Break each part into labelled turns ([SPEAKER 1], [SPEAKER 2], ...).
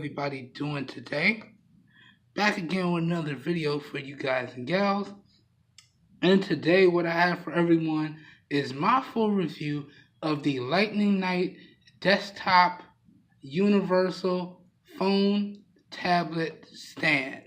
[SPEAKER 1] everybody doing today? Back again with another video for you guys and gals. And today what I have for everyone is my full review of the Lightning Knight desktop universal phone tablet stand.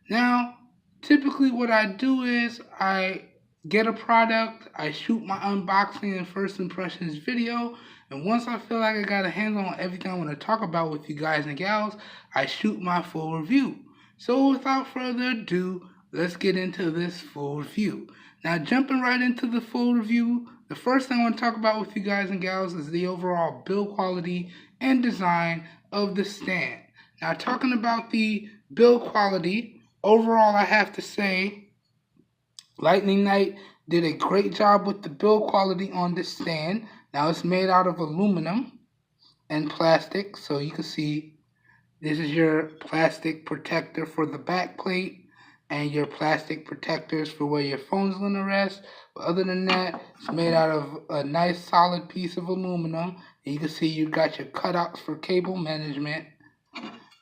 [SPEAKER 1] Now, typically what I do is I get a product, I shoot my unboxing and first impressions video, and once I feel like I got a handle on everything I want to talk about with you guys and gals, I shoot my full review. So without further ado, let's get into this full review. Now, jumping right into the full review, the first thing I want to talk about with you guys and gals is the overall build quality and design of the stand. Now, talking about the build quality, overall I have to say Lightning Knight did a great job with the build quality on this stand. Now, it's made out of aluminum and plastic, so you can see this is your plastic protector for the back plate and your plastic protectors for where your phone's going to rest. But other than that, it's made out of a nice solid piece of aluminum. And you can see you got your cutouts for cable management.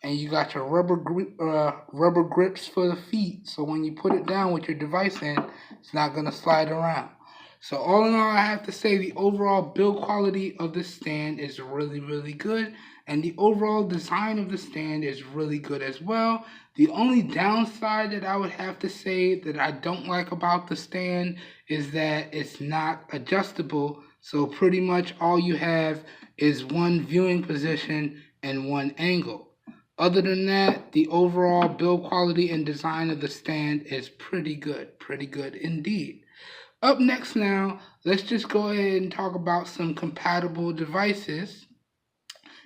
[SPEAKER 1] And you got your rubber grips for the feet. So when you put it down with your device in, it's not going to slide around. So all in all, I have to say the overall build quality of the stand is really, really good. And the overall design of the stand is really good as well. The only downside that I would have to say that I don't like about the stand is that it's not adjustable. So pretty much all you have is one viewing position and one angle. Other than that, the overall build quality and design of the stand is pretty good indeed. Up next now, let's just go ahead and talk about some compatible devices.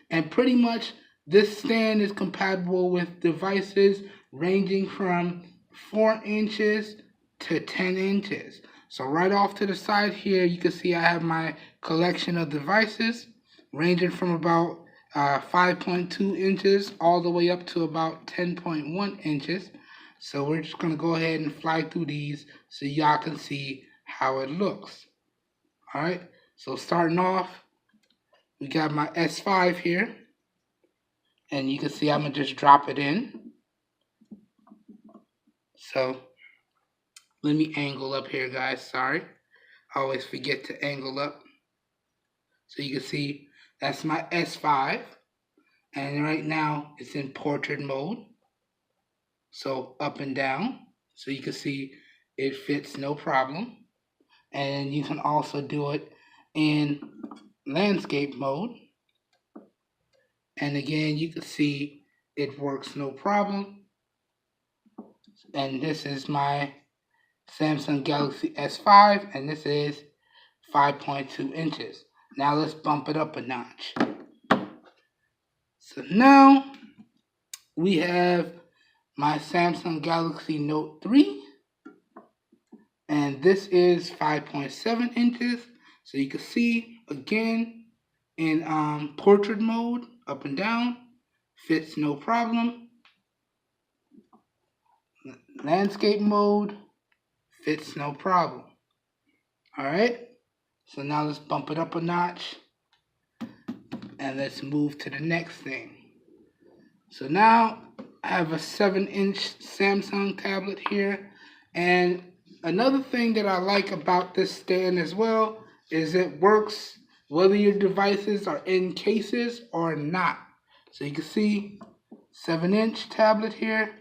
[SPEAKER 1] And pretty much this stand is compatible with devices ranging from 4 inches to 10 inches. So right off to the side here, you can see I have my collection of devices ranging from about 5.2 inches all the way up to about 10.1 inches. So we're just going to go ahead and fly through these so y'all can see how it looks. Alright, so starting off, we got my S5 here. And you can see I'm going to just drop it in. So let me angle up here, guys. Sorry. I always forget to angle up. So you can see that's my S5. And right now it's in portrait mode. So up and down. So you can see it fits no problem. And you can also do it in landscape mode. And again, you can see it works no problem. And this is my Samsung Galaxy S5, and this is 5.2 inches. Now let's bump it up a notch. So now we have my Samsung Galaxy Note 3, and this is 5.7 inches. So you can see again in portrait mode, up and down, fits no problem. Landscape mode, fits no problem. Alright, so now let's bump it up a notch and let's move to the next thing. So now I have a 7-inch Samsung tablet here, and another thing that I like about this stand as well is it works whether your devices are in cases or not. So you can see 7-inch tablet here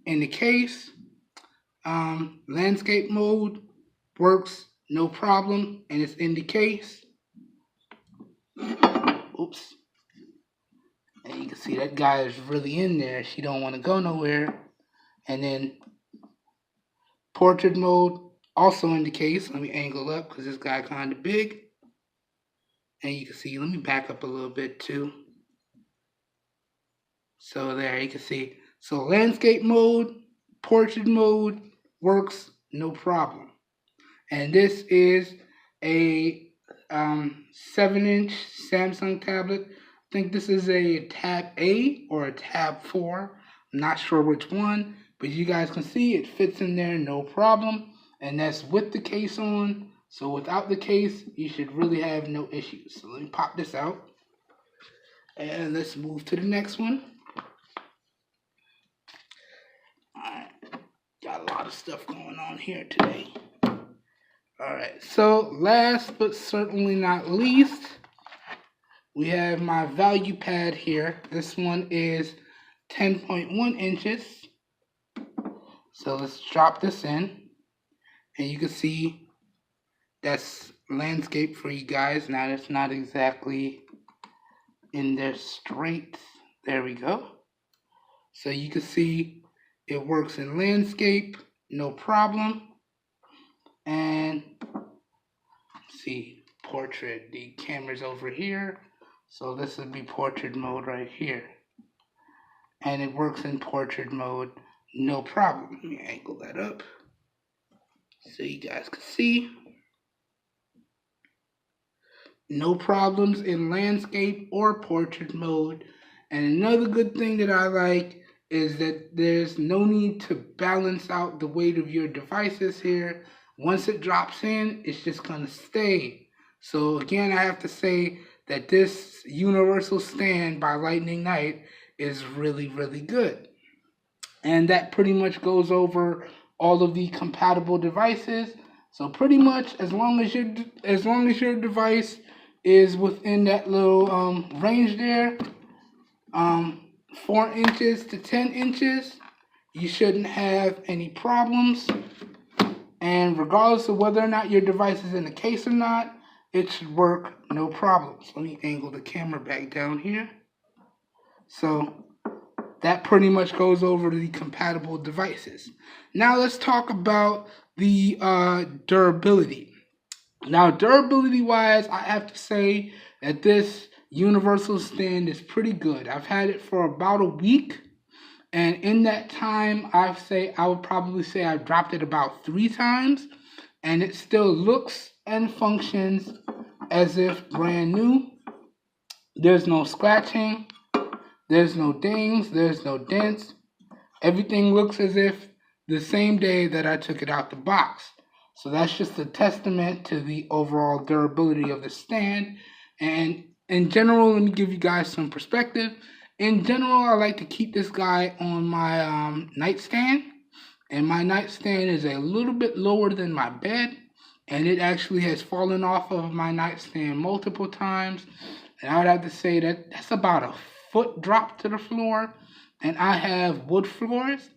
[SPEAKER 1] in the case. Landscape mode works no problem, and it's in the case. Oops. And you can see that guy is really in there. She don't want to go nowhere. And then portrait mode also in the case. Let me angle up because this guy kind of big. And you can see, let me back up a little bit too. So there, you can see. So landscape mode, portrait mode works no problem. And this is a 7-inch Samsung tablet. I think this is a Tab A or a Tab 4. I'm not sure which one, but you guys can see it fits in there no problem. And that's with the case on. So without the case, you should really have no issues. So let me pop this out. And let's move to the next one. got a lot of stuff going on here today. Alright, so last but certainly not least, we have my value pad here. This one is 10.1 inches. So let's drop this in. And you can see that's landscape for you guys. Now it's not exactly in there straight. There we go. So you can see it works in landscape, no problem. And see, portrait, the camera's over here. So this would be portrait mode right here. And it works in portrait mode, no problem. Let me angle that up so you guys can see. No problems in landscape or portrait mode. And another good thing that I like is that there's no need to balance out the weight of your devices here. Once it drops in, it's just going to stay. So again, I have to say that this universal stand by Lightning Knight is really, really good. And that pretty much goes over all of the compatible devices. So pretty much as long as your device is within that little range there, 4 inches to 10 inches, you shouldn't have any problems. And regardless of whether or not your device is in the case or not, it should work no problems. Let me angle the camera back down here. So that pretty much goes over the compatible devices. Now let's talk about the durability. Now, durability wise, I have to say that this universal stand is pretty good. I've had it for about a week, and in that time, I would probably say I've dropped it about 3 times, and it still looks and functions as if brand new. There's no scratching, there's no dings, there's no dents. Everything looks as if the same day that I took it out the box. So that's just a testament to the overall durability of the stand. And in general, let me give you guys some perspective. In general, I like to keep this guy on my nightstand. And my nightstand is a little bit lower than my bed. And it actually has fallen off of my nightstand multiple times. And I would have to say that that's about a foot drop to the floor. And I have wood floors.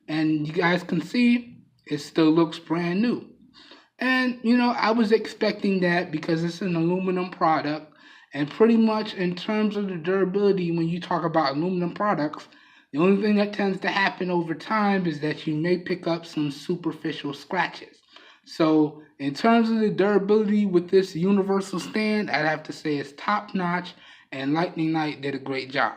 [SPEAKER 1] And you guys can see it still looks brand new. And, you know, I was expecting that because it's an aluminum product. And pretty much in terms of the durability, when you talk about aluminum products, the only thing that tends to happen over time is that you may pick up some superficial scratches. So in terms of the durability with this universal stand, I'd have to say it's top notch, and Lightning Knight did a great job.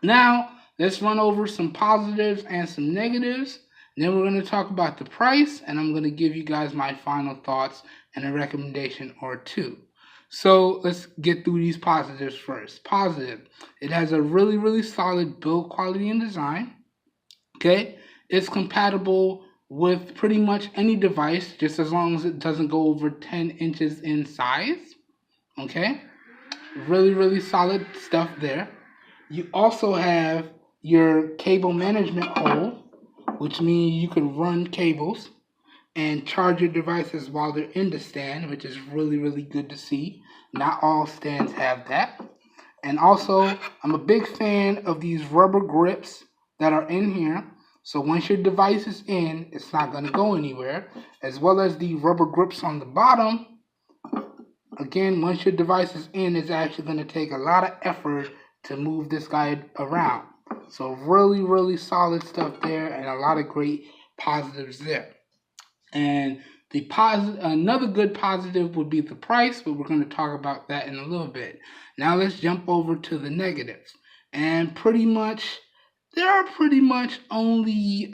[SPEAKER 1] Now, let's run over some positives and some negatives. Then we're going to talk about the price, and I'm going to give you guys my final thoughts and a recommendation or two. So let's get through these positives first. Positive, it has a really, really solid build quality and design. Okay, it's compatible with pretty much any device, just as long as it doesn't go over 10 inches in size. Okay, really, really solid stuff there. You also have your cable management hole, which means you can run cables and charge your devices while they're in the stand, which is really, really good to see. Not all stands have that. And also, I'm a big fan of these rubber grips that are in here. So once your device is in, it's not going to go anywhere. As well as the rubber grips on the bottom. Again, once your device is in, it's actually going to take a lot of effort to move this guy around. So really, really solid stuff there, and a lot of great positives there. And the another good positive would be the price, but we're going to talk about that in a little bit. Now let's jump over to the negatives. And pretty much, there are pretty much only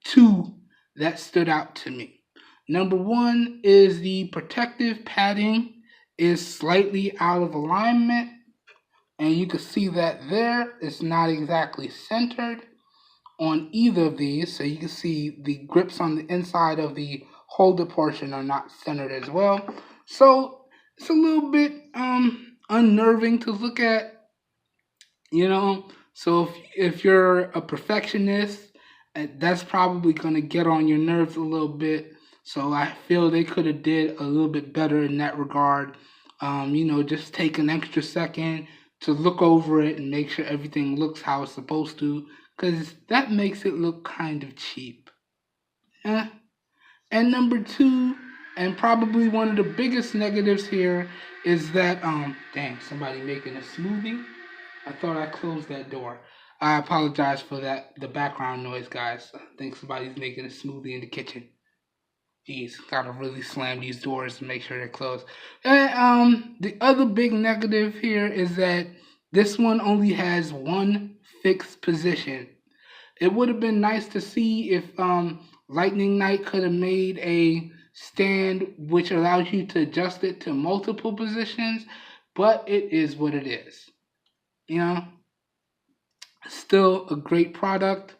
[SPEAKER 1] 2 that stood out to me. Number 1 is the protective padding is slightly out of alignment. And you can see that there, it's not exactly centered on either of these. So you can see the grips on the inside of the holder portion are not centered as well. So it's a little bit unnerving to look at, you know. So if you're a perfectionist that's probably going to get on your nerves a little bit. So I feel they could have did a little bit better in that regard. Just take an extra second to look over it and make sure everything looks how it's supposed to, because that makes it look kind of cheap. And number two, and probably one of the biggest negatives here, is that dang, somebody making a smoothie. I thought I closed that door. I apologize for that, the background noise, guys. I think somebody's making a smoothie in the kitchen. Jeez, gotta really slam these doors to make sure they're closed. And the other big negative here is that this one only has one fixed position. It would have been nice to see if Lightning Knight could have made a stand which allows you to adjust it to multiple positions, but it is what it is. Still a great product,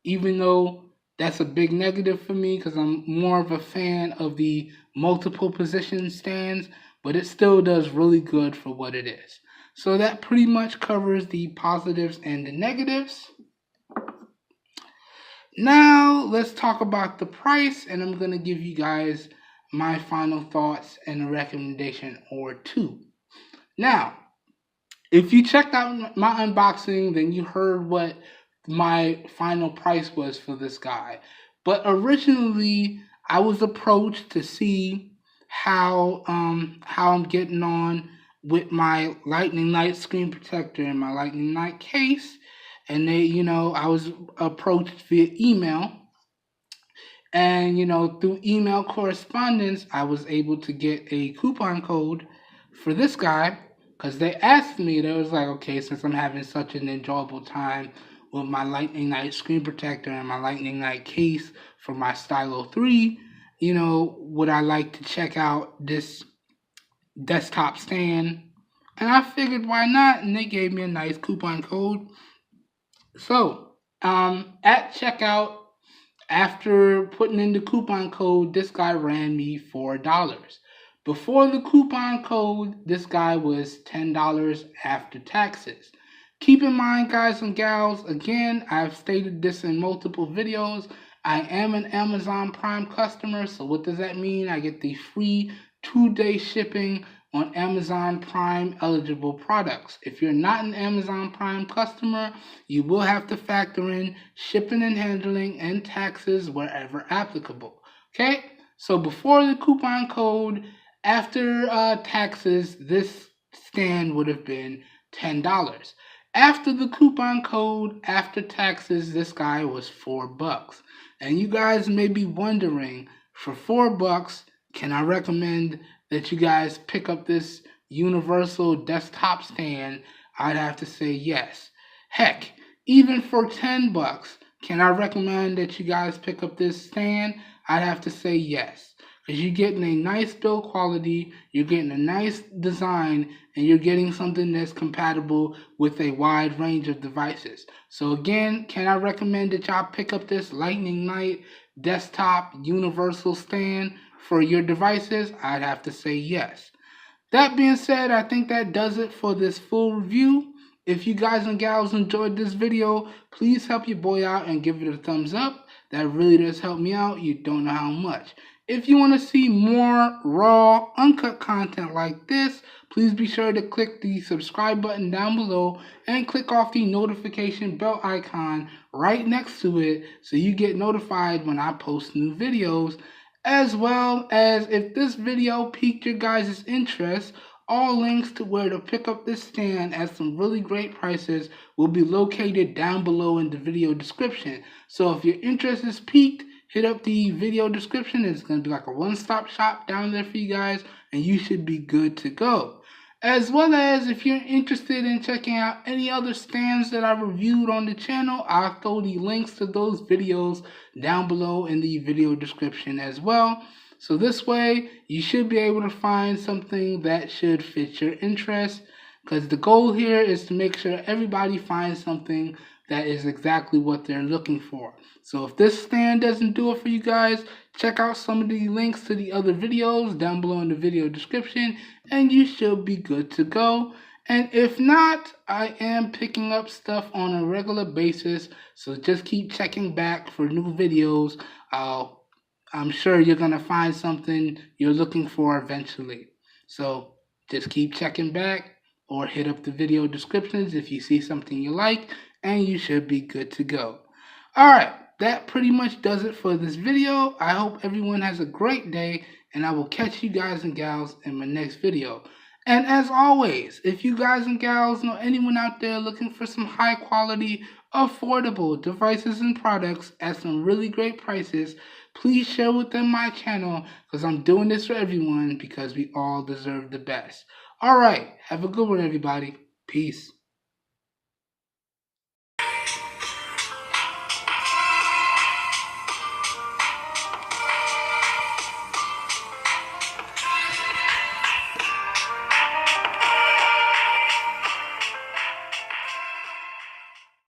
[SPEAKER 1] even though that's a big negative for me because I'm more of a fan of the multiple position stands, but it still does really good for what it is. So that pretty much covers the positives and the negatives. Now let's talk about the price, and I'm going to give you guys my final thoughts and a recommendation or two. Now, if you checked out my unboxing, then you heard what my final price was for this guy. But originally, I was approached to see how I'm getting on with my Lightning Knight screen protector and my Lightning Knight case. And I was approached via email. And, through email correspondence, I was able to get a coupon code for this guy. Because they asked me, they was like, okay, since I'm having such an enjoyable time with my Lightning Knight screen protector and my Lightning Knight case for my Stylo 3, would I like to check out this desktop stand? And I figured, why not? And they gave me a nice coupon code. So, at checkout, after putting in the coupon code, this guy ran me $4. Before the coupon code, this guy was $10 after taxes. Keep in mind, guys and gals, again, I've stated this in multiple videos, I am an Amazon Prime customer, so what does that mean? I get the free 2-day shipping on Amazon Prime eligible products. If you're not an Amazon Prime customer, you will have to factor in shipping and handling and taxes wherever applicable. Okay? So before the coupon code, after taxes, this stand would have been $10. After the coupon code, after taxes, this guy was $4. And you guys may be wondering, for $4, can I recommend that you guys pick up this universal desktop stand? I'd have to say yes. Heck, even for $10, can I recommend that you guys pick up this stand? I'd have to say yes. Because you're getting a nice build quality, you're getting a nice design, and you're getting something that's compatible with a wide range of devices. So again, can I recommend that y'all pick up this Lightning Knight desktop universal stand for your devices? I'd have to say yes. That being said, I think that does it for this full review. If you guys and gals enjoyed this video, please help your boy out and give it a thumbs up. That really does help me out. You don't know how much. If you want to see more raw, uncut content like this, please be sure to click the subscribe button down below and click off the notification bell icon right next to it so you get notified when I post new videos. As well as, if this video piqued your guys' interest, all links to where to pick up this stand at some really great prices will be located down below in the video description. So if your interest is piqued, hit up the video description. It's going to be like a one-stop shop down there for you guys, and you should be good to go. As well as, if you're interested in checking out any other stands that I reviewed on the channel, I'll throw the links to those videos down below in the video description as well. So this way, you should be able to find something that should fit your interest, because the goal here is to make sure everybody finds something that is exactly what they're looking for. So if this stand doesn't do it for you guys, check out some of the links to the other videos down below in the video description, and you should be good to go. And if not, I am picking up stuff on a regular basis, so just keep checking back for new videos. I'm sure you're going to find something you're looking for eventually. So just keep checking back or hit up the video descriptions if you see something you like, and you should be good to go. Alright, that pretty much does it for this video. I hope everyone has a great day, and I will catch you guys and gals in my next video. And as always, if you guys and gals know anyone out there looking for some high quality, affordable devices and products at some really great prices, please share with them my channel, because I'm doing this for everyone because we all deserve the best. Alright, have a good one everybody. Peace.